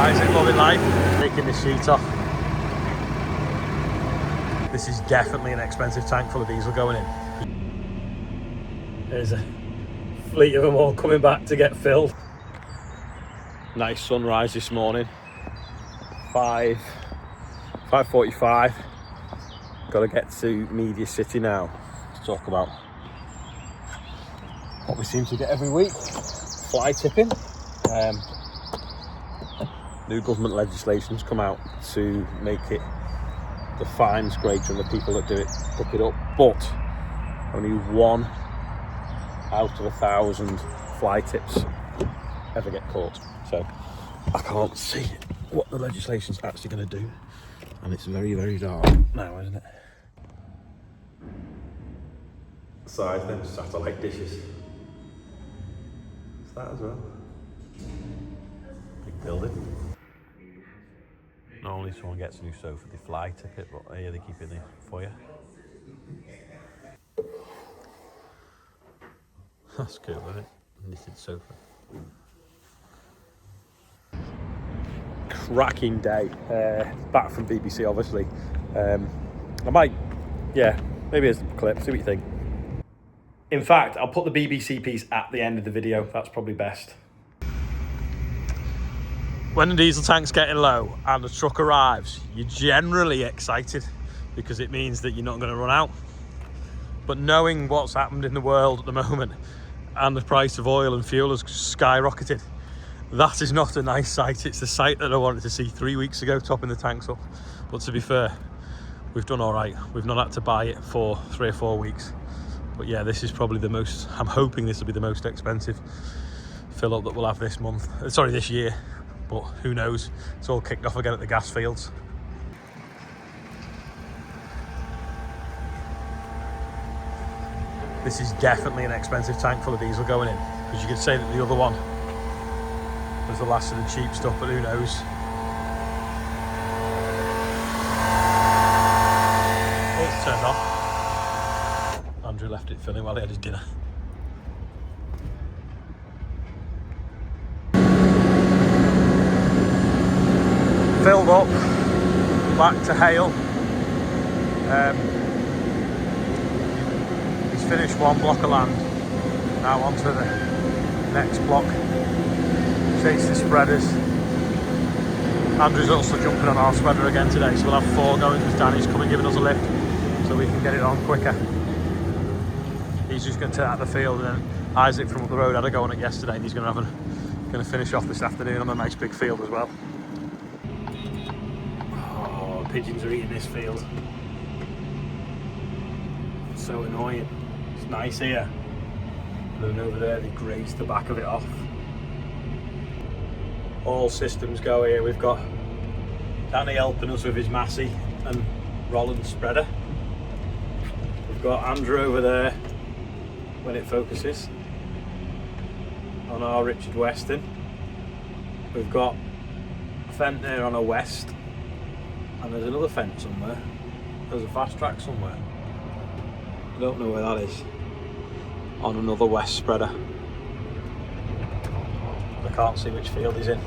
Isaac, loving life. Taking the sheet off. This is definitely an expensive tank full of diesel going in. There's a fleet of them all coming back to get filled. Nice sunrise this morning. 5:45. Got to get to Media City now to talk about what we seem to get every week: fly tipping. New government legislation's come out to make it the fines greater and the people that do it pick it up, but only 1 out of 1,000 fly tips ever get caught. So I can't see what the legislation's actually going to do, and it's very, very dark now, isn't it? Size them satellite dishes. It's that as well. Big building. Normally someone gets a new sofa, they fly tip it, but here they keep it there for you. That's cool, isn't it? Knitted sofa. Cracking day. Back from BBC, obviously. I might, maybe it's a clip, see what you think. In fact, I'll put the BBC piece at the end of the video. That's probably best. When the diesel tank's getting low and the truck arrives, you're generally excited because it means that you're not going to run out. But knowing what's happened in the world at the moment and the price of oil and fuel has skyrocketed, that is not a nice sight. It's the sight that I wanted to see 3 weeks ago, topping the tanks up. But to be fair, we've done all right. We've not had to buy it for 3 or 4 weeks. But yeah, this is probably the most, I'm hoping this will be the most expensive fill up that we'll have this year. But who knows? It's all kicked off again at the gas fields. This is definitely an expensive tank full of diesel going in, because you could say that the other one was the last of the cheap stuff, but who knows? Oh, it's turned on. Andrew left it filling while he had his dinner. Filled up, back to Hale. He's finished 1 block of land. Now on to the next block. Chase the spreaders. Andrew's also jumping on our spreader again today, so we'll have 4 going because Danny's coming giving us a lift so we can get it on quicker. He's just going to take out the field, and then Isaac from up the road had a go on it yesterday, and he's going to finish off this afternoon on a nice big field as well. Oh, pigeons are eating this field. It's so annoying. It's nice here. And then over there they graze the back of it off. All systems go here. We've got Danny helping us with his Massey and Roland's spreader. We've got Andrew over there when it focuses on our Richard Weston. We've got a Fent there on a West, and there's another Fent somewhere. There's a fast track somewhere. I don't know where that is. On another West spreader. I can't see which field he's in.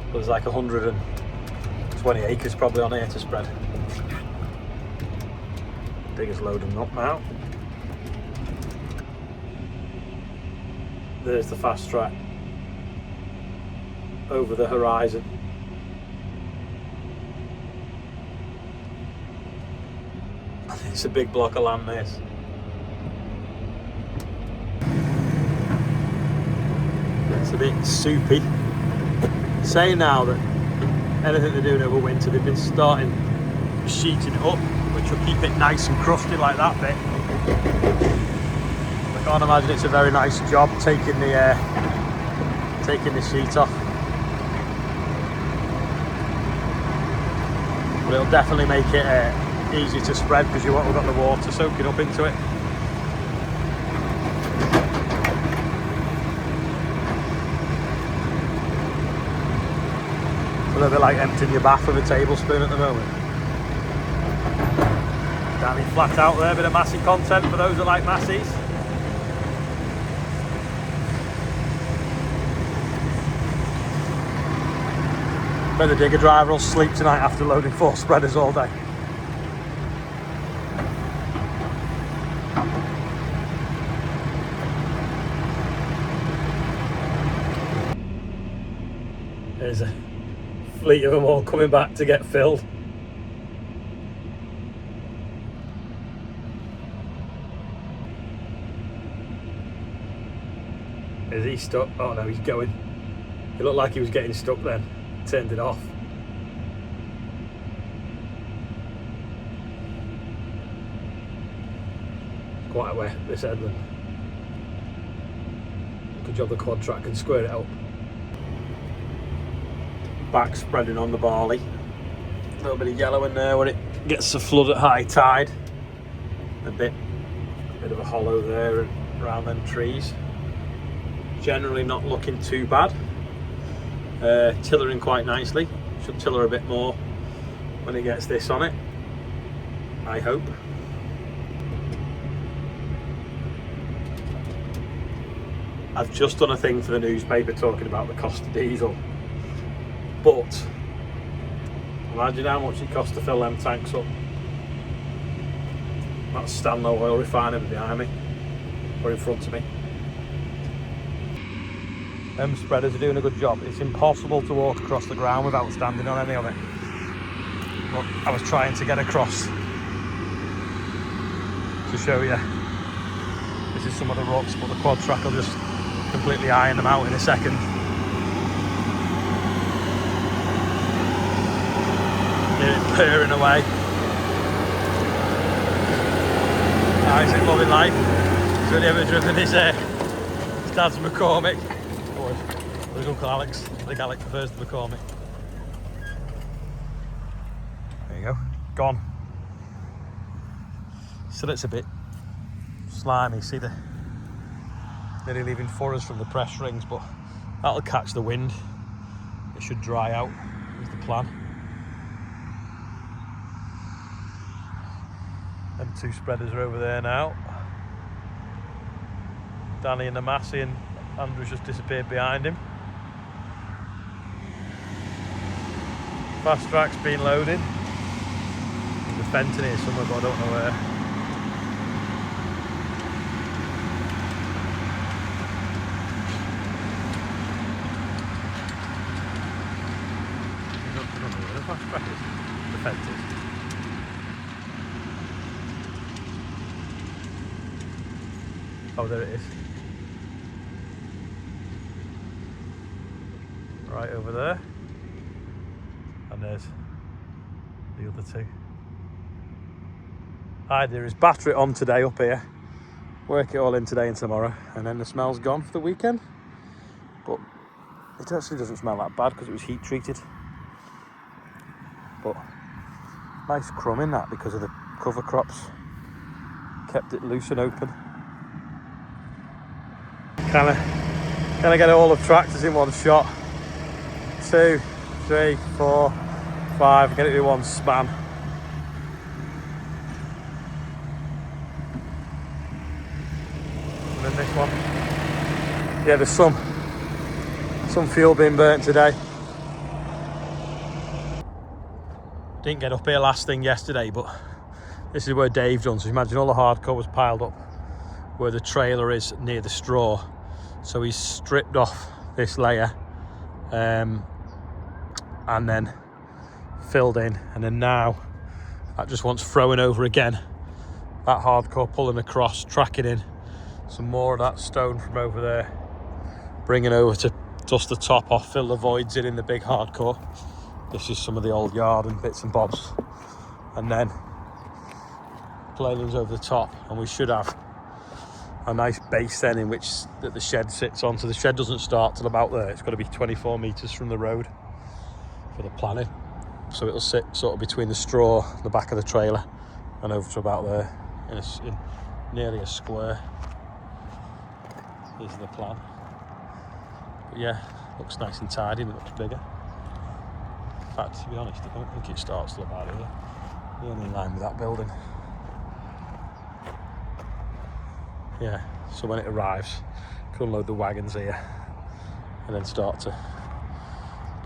But there's like 120 acres probably on here to spread. Digger's loading them up now. There's the fast track over the horizon. It's a big block of land, this. It's a bit soupy. Saying now that anything they're doing over winter, they've been starting sheeting it up, which will keep it nice and crusty like that bit. I can't imagine it's a very nice job taking the sheet off. But it'll definitely make it easy to spread because you won't have got the water soaking up into it. It's a little bit like emptying your bath with a tablespoon at the moment. Danny flat out there, a bit of Massey content for those that like Masseys. Bet the digger driver will sleep tonight after loading 4 spreaders all day. There's a fleet of them all coming back to get filled. Is he stuck? Oh no, he's going. It looked like he was getting stuck then. Turned it off. Quite wet, this headland. Good job the quad track can square it up. Back spreading on the barley. A little bit of yellow in there when it gets to flood at high tide. A bit of a hollow there and around them trees. Generally not looking too bad. Tillering quite nicely. Should tiller a bit more when it gets this on it, I hope. I've just done a thing for the newspaper talking about the cost of diesel, but imagine how much it costs to fill them tanks up. That's Stanlow oil refinery behind me, or in front of me. Them spreaders are doing a good job. It's impossible to walk across the ground without standing on any of it. But I was trying to get across to show you. This is some of the rocks, but the quad track will just completely iron them out in a second. Hear it purring away. Isaac loving life. He's only ever driven his dad's McCormick. Or his Uncle Alex. I think Alex prefers the McCormick. There you go. Gone. Still it's a bit slimy. See the nearly leaving furrows from the press rings, but that'll catch the wind. It should dry out, is the plan. Them 2 spreaders are over there now. Danny and the Massey, and Andrew's just disappeared behind him. Fast track's been loaded. There's a Fenton here somewhere, but I don't know where. I don't know where the fast track is. The Fenton. Oh, there it is. Right over there. And there's the other 2. Idea is batter it on today up here, work it all in today and tomorrow, and then the smell's gone for the weekend. But it actually doesn't smell that bad because it was heat treated. But nice crumb in that because of the cover crops. Kept it loose and open. Can I get all the tractors in one shot? 2, 3, 4, 5, get it in one span. And then this one. Yeah, there's some fuel being burnt today. Didn't get up here last thing yesterday, but this is where Dave done. So imagine all the hardcore was piled up where the trailer is near the straw. So he's stripped off this layer and then filled in, and then now that just wants throwing over again. That hardcore pulling across, tracking in some more of that stone from over there, bringing over to dust the top off, fill the voids in the big hardcore. This is some of the old yard and bits and bobs, and then planings over the top, and we should have a nice base then in which that the shed sits on. So the shed doesn't start till about there. It's got to be 24 metres from the road for the planning. So it'll sit sort of between the straw, the back of the trailer, and over to about there in nearly a square. Here's the plan. But yeah, looks nice and tidy and it looks bigger. In fact, to be honest, I don't think it starts till about here. We're only in line with that building. Yeah, so when it arrives, can unload the wagons here and then start to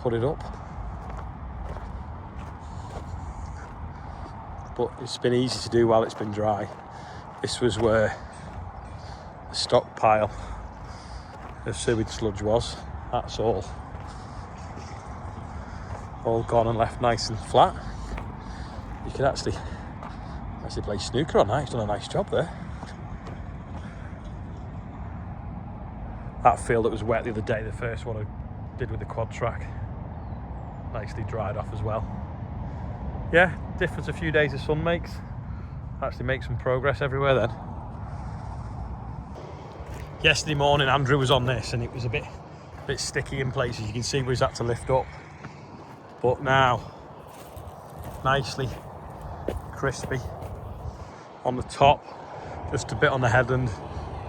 put it up. but it's been easy to do while it's been dry. This was where the stockpile of sewage sludge was. That's all gone and left nice and flat. You could actually play snooker on that. He's done a nice job there. That field that was wet the other day, the first one I did with the quad track, nicely dried off as well. Yeah, difference a few days of sun makes. Actually make some progress everywhere then. Yesterday morning Andrew was on this and it was a bit sticky in places. You can see where he's had to lift up. But now, nicely crispy on the top, just a bit on the headland.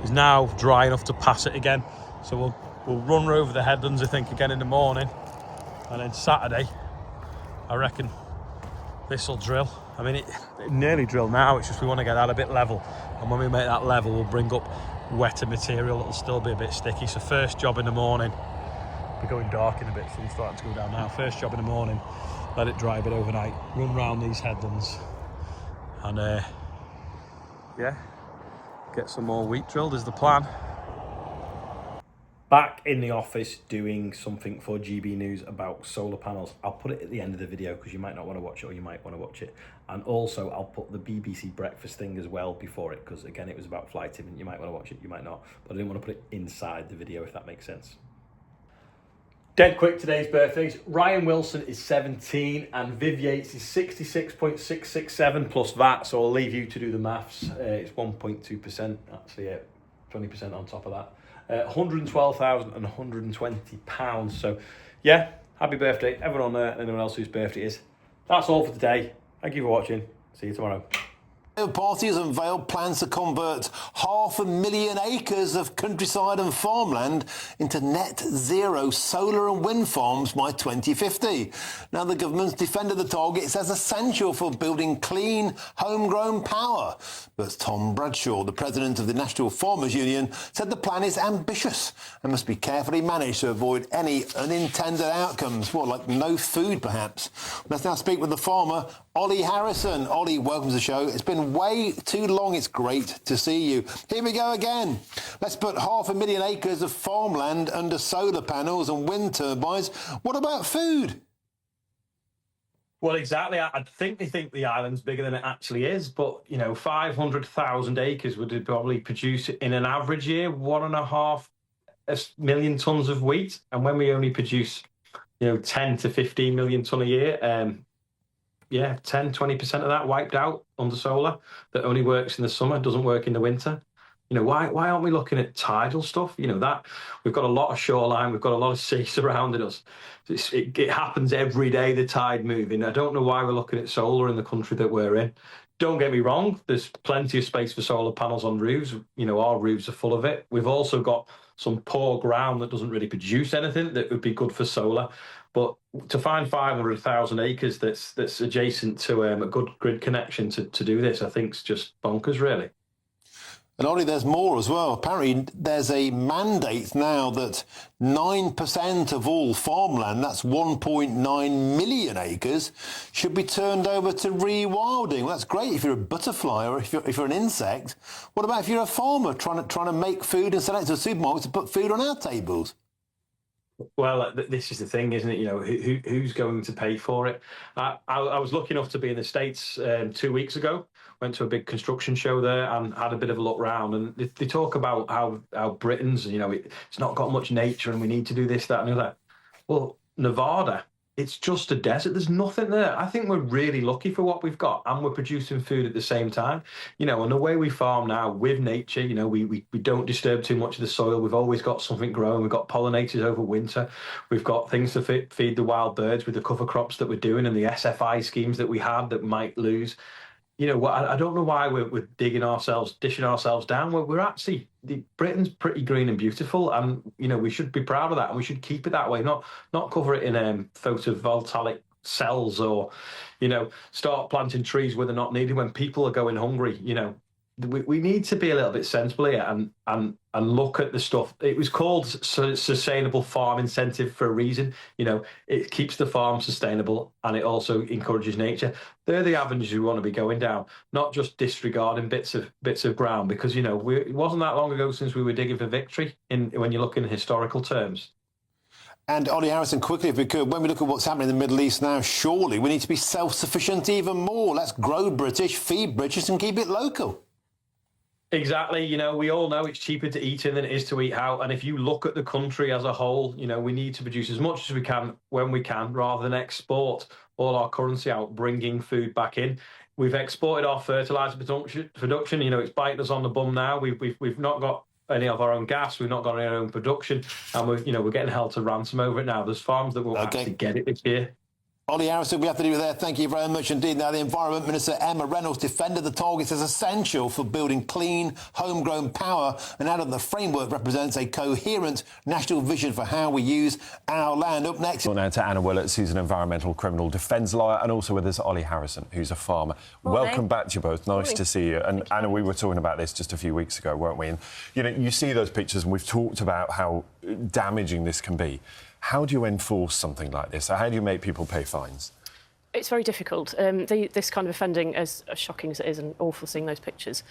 Is now dry enough to pass it again. So we'll run over the headlands, I think, again in the morning. And then Saturday, I reckon this will drill. I mean, it nearly drilled now. It's just we want to get that a bit level. And when we make that level, we'll bring up wetter material. It'll still be a bit sticky. So first job in the morning, we're going dark in a bit, so it's starting to go down now. First job in the morning, let it dry a bit overnight, run round these headlands, and yeah, get some more wheat drilled is the plan. Back in the office doing something for GB News about solar panels. I'll put it at the end of the video because you might not want to watch it, or you might want to watch it. And also I'll put the BBC breakfast thing as well before it, because again, it was about fly tipping. You might want to watch it, you might not. But I didn't want to put it inside the video, if that makes sense. Dead quick, today's birthdays. Ryan Wilson is 17 and Viv Yates is 66.667 plus VAT, so I'll leave you to do the maths. It's 1.2%, actually 20% on top of that. £112,120. So yeah, happy birthday everyone on there and anyone else whose birthday it is. That's all for today. Thank you for watching. See you tomorrow. Party has unveiled plans to convert 500,000 acres of countryside and farmland into net zero solar and wind farms by 2050. Now, the government's defended the targets as essential for building clean, homegrown power. But Tom Bradshaw, the president of the National Farmers Union, said the plan is ambitious and must be carefully managed to avoid any unintended outcomes, well, like no food, perhaps. Let's now speak with the farmer, Olly Harrison. Olly, welcome to the show. It's been way too long. It's great to see you. Here we go again. Let's put 500,000 acres of farmland under solar panels and wind turbines. What about food? Well, exactly. I think they think the island's bigger than it actually is, but, 500,000 acres would probably produce in an average year 1.5 million tonnes of wheat. And when we only produce, 10 to 15 million tonne a year, 10-20% of that wiped out under solar that only works in the summer, doesn't work in the winter. Why aren't we looking at tidal stuff? That we've got a lot of shoreline, we've got a lot of sea surrounding us. It happens every day, the tide moving. I don't know why we're looking at solar in the country that we're in. Don't get me wrong, there's plenty of space for solar panels on roofs. Our roofs are full of it. We've also got some poor ground that doesn't really produce anything that would be good for solar. But to find 500,000 acres that's adjacent to a good grid connection to do this, I think is just bonkers, really. And Olly, there's more as well. Apparently, there's a mandate now that 9% of all farmland, that's 1.9 million acres, should be turned over to rewilding. Well, that's great if you're a butterfly or if you're an insect. What about if you're a farmer trying to make food and sell it to a supermarket to put food on our tables? Well, this is the thing, isn't it? Who's going to pay for it? I was lucky enough to be in the States 2 weeks ago. Went to a big construction show there and had a bit of a look round. And they talk about how Britain's, it's not got much nature and we need to do this, that, and the other. Well, Nevada, it's just a desert. There's nothing there. I think we're really lucky for what we've got, and we're producing food at the same time. And the way we farm now with nature, we don't disturb too much of the soil. We've always got something growing. We've got pollinators over winter. We've got things to feed the wild birds with the cover crops that we're doing and the SFI schemes that we had that might lose. I don't know why we're dishing ourselves down. We're actually, Britain's pretty green and beautiful, and we should be proud of that, and we should keep it that way. Not cover it in photovoltaic cells, or start planting trees where they're not needed when people are going hungry. we need to be a little bit sensible here and look at the stuff. It was called sustainable farm incentive for a reason. You know, it keeps the farm sustainable and it also encourages nature. They're the avenues we want to be going down, not just disregarding bits of ground, because, you know, it wasn't that long ago since we were digging for victory when you look in historical terms. And Olly Harrison, quickly, if we could, when we look at what's happening in the Middle East now, surely we need to be self-sufficient even more. Let's grow British, feed British and keep it local. Exactly. You know, we all know it's cheaper to eat in than it is to eat out. And if you look at the country as a whole, you know, we need to produce as much as we can when we can, rather than export all our currency out, bringing food back in. We've exported our fertiliser production. You know, it's biting us on the bum now. We've not got any of our own gas. We've not got any of our own production. And we're getting held to ransom over it now. There's farms that will actually get it this year. Olly Harrison, we have to leave it there. Thank you very much indeed. Now, the Environment Minister, Emma Reynolds, defended the targets as essential for building clean, homegrown power and added the framework represents a coherent national vision for how we use our land. Up next... Well, now to Anna Willets, who's an environmental criminal defence lawyer, and also with us, Olly Harrison, who's a farmer. Morning. Welcome back to you both. Nice to see you. And Anna, we were talking about this just a few weeks ago, weren't we? And, you know, you see those pictures and we've talked about how damaging this can be. How do you enforce something like this? How do you make people pay fines? It's very difficult. This kind of offending, as shocking as it is and awful seeing those pictures,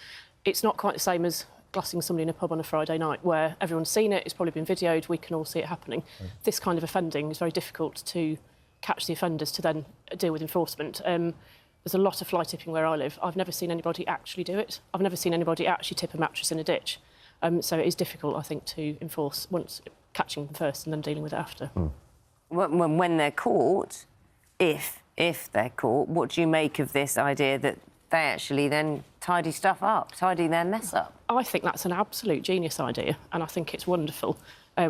it's not quite the same as glassing somebody in a pub on a Friday night where everyone's seen it, it's probably been videoed, we can all see it happening. This kind of offending is very difficult to catch the offenders to then deal with enforcement. There's a lot of fly tipping where I live. I've never seen anybody actually do it. I've never seen anybody actually tip a mattress in a ditch. So it is difficult, I think, to enforce once catching them first and then dealing with it after. When they're caught, if they're caught, what do you make of this idea that they actually then tidy stuff up, tidy their mess up? I think that's an absolute genius idea, and I think it's wonderful.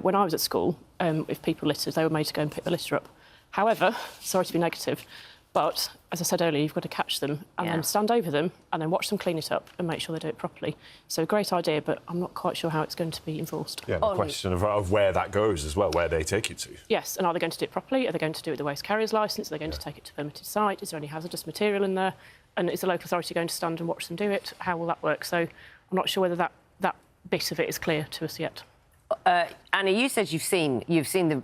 When I was at school, if people littered, they were made to go and pick the litter up. However, sorry to be negative, but as I said earlier, you've got to catch them and then stand over them and then watch them clean it up and make sure they do it properly. So a great idea, but I'm not quite sure how it's going to be enforced. Yeah, the question of where that goes as well, where they take it to. Yes, and are they going to do it properly? Are they going to do it with the waste carrier's licence? Are they going to take it to a permitted site? Is there any hazardous material in there? And is the local authority going to stand and watch them do it? How will that work? So I'm not sure whether that bit of it is clear to us yet. Anna, you said you've seen the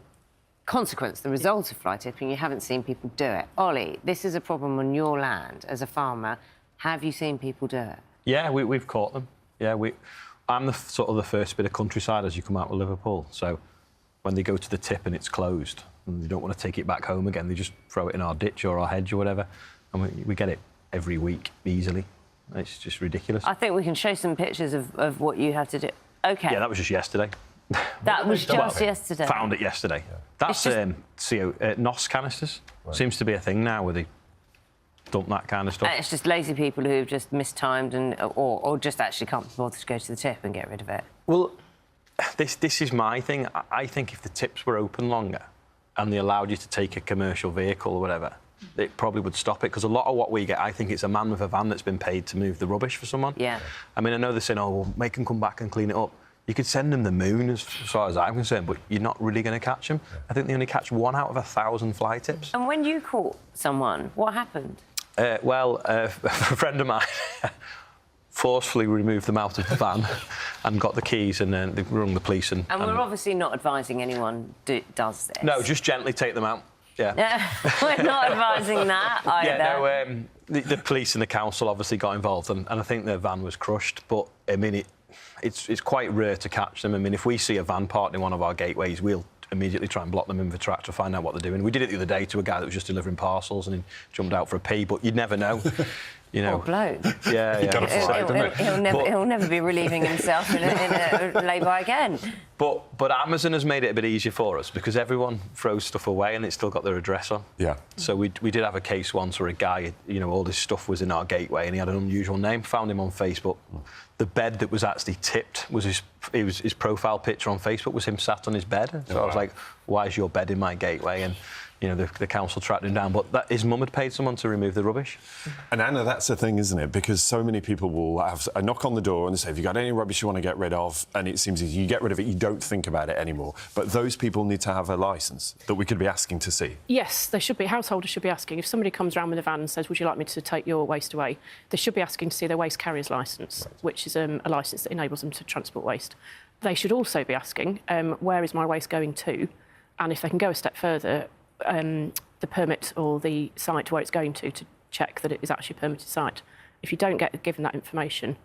consequence, the result of fly tipping. You haven't seen people do it. Olly, this is a problem on your land as a farmer. Have you seen people do it? Yeah, we've caught them. Yeah, I'm the first bit of countryside as you come out of Liverpool. So when they go to the tip and it's closed and they don't want to take it back home again, they just throw it in our ditch or our hedge or whatever, and we get it every week easily. It's just ridiculous. I think we can show some pictures of what you had to do. OK. Yeah, that was just yesterday. That was just yesterday? Found it yesterday. Yeah. That's NOS canisters. Right. Seems to be a thing now where they dump that kind of stuff. And it's just lazy people who've just mistimed or just actually can't be bothered to go to the tip and get rid of it. Well, this is my thing. I think if the tips were open longer and they allowed you to take a commercial vehicle or whatever, it probably would stop it, because a lot of what we get, I think it's a man with a van that's been paid to move the rubbish for someone. Yeah. I mean, I know they're saying, oh, well, make them come back and clean it up. You could send them the moon, as far as I'm concerned, but you're not really going to catch them. I think they only catch 1 out of 1,000 fly tips. And when you caught someone, what happened? A friend of mine forcefully removed them out of the van and got the keys, and then they rung the police. And we're obviously not advising anyone does this. No, just gently take them out. Yeah. We're not advising that either. Yeah, no, the police and the council obviously got involved, and I think their van was crushed, but, I mean, it's quite rare to catch them. I mean, if we see a van parked in one of our gateways, we'll immediately try and block them in the track to find out what they're doing. We did it the other day to a guy that was just delivering parcels and he jumped out for a pee, but you'd never know. You know. Poor bloke. Yeah. He'll never be relieving himself in a lay-by again. But Amazon has made it a bit easier for us because everyone throws stuff away and it's still got their address on. Yeah. So we did have a case once where a guy, you know, all this stuff was in our gateway and he had an unusual name. Found him on Facebook. The bed that was actually tipped was his profile picture on Facebook was him sat on his bed. So I was like, why is your bed in my gateway? And you know, the council tracked him down. But his mum had paid someone to remove the rubbish. And Anna, that's the thing, isn't it? Because so many people will have a knock on the door and they say, have you got any rubbish you want to get rid of? And it seems you get rid of it, you don't think about it anymore. But those people need to have a licence that we could be asking to see. Yes, they should be. Householders should be asking. If somebody comes around with a van and says, would you like me to take your waste away? They should be asking to see their waste carrier's licence, which is a licence that enables them to transport waste. They should also be asking, where is my waste going to? And if they can go a step further, the permit or the site where it's going to check that it is actually a permitted site. If you don't get given that information,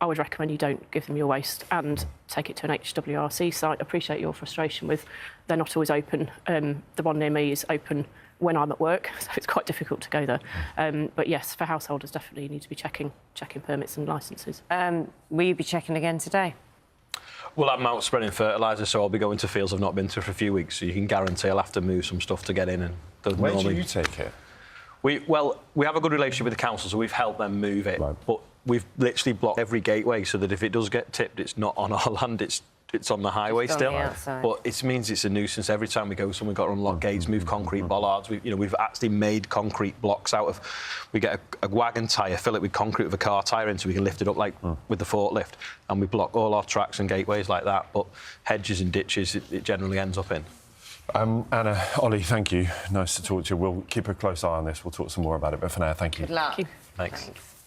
I would recommend you don't give them your waste and take it to an HWRC site. I appreciate your frustration with they're not always open. The one near me is open when I'm at work, so it's quite difficult to go there. But yes, for householders, definitely you need to be checking permits and licences. Will you be checking again today? Well, I'm out spreading fertiliser, so I'll be going to fields I've not been to for a few weeks, so you can guarantee I'll have to move some stuff to get in. And Where do you take it? We have a good relationship with the council, so we've helped them move it. Right. But we've literally blocked every gateway so that if it does get tipped, it's not on our land, it's on the highway It's on still. the outside. But it means it's a nuisance. Every time we go somewhere, we've got to unlock gates, move concrete bollards. We've actually made concrete blocks out of... We get a wagon tyre, fill it with concrete with a car tyre in so we can lift it up like with the forklift. And we block all our tracks and gateways like that. But hedges and ditches, it generally ends up in. Anna, Olly, thank you. Nice to talk to you. We'll keep a close eye on this. We'll talk some more about it. But for now, thank you. Good luck. Thank you. Thanks.